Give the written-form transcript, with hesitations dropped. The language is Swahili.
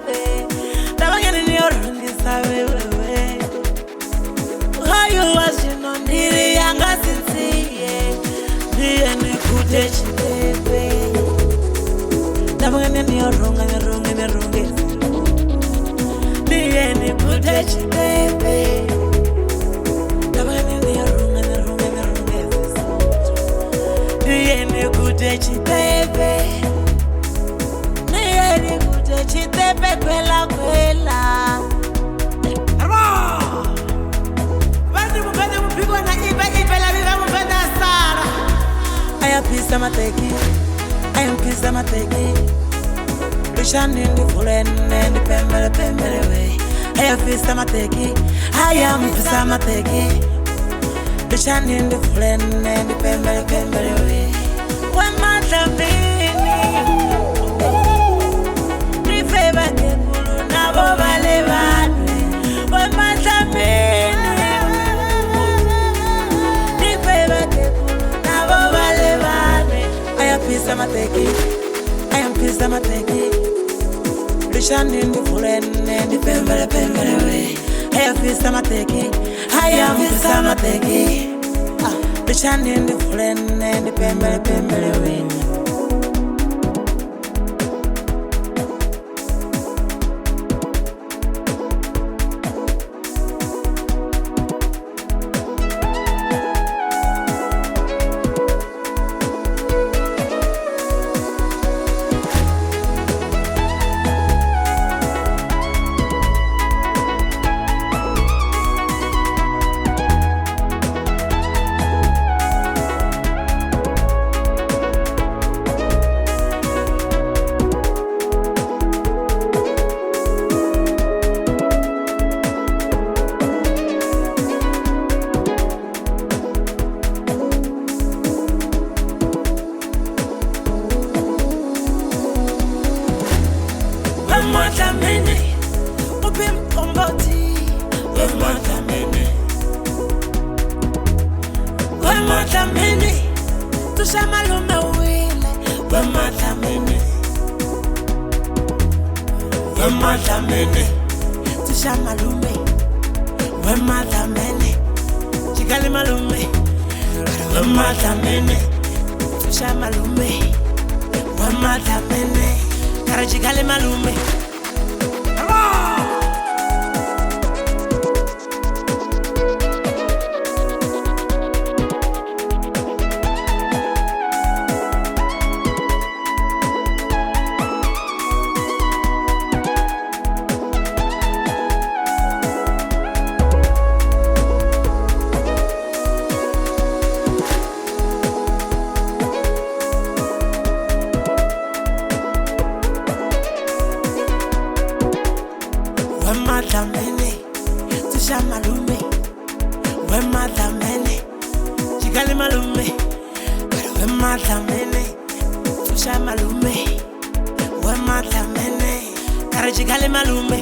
baby. Never get in your room, this baby. How you was you know, nearly young as it's me and a good baby. Never get in your room, and the room, and the room. Me and a good baby. Never get in your room, and the room, and the room. Me and a good baby. Chitepe kwela kwela Arwa Bandi mupende mpigwa na ipe la viva mpende asara Aya pisa mateki Lushani ndi fulene ndi pembele we Aya pisa mateki Lushani ndi fulene ndi pembele we Wema tambini I am pizza mateki. Lushani ndi fulene ndi pembele we. I am pizza mateki. Lushani ndi fulene ndi pembele we. Wematamene, upimpomboti. Wematamene, tushamalume wile. Wematamene, tushamalume. Wematamene, chigali malume. Wematamene, tushamalume. Wematamene, karachikale malume. Wematamene, tushamalume. Wematamene, chigali malume. Wematamene, tushamalume. Wematamene, karachigali malume.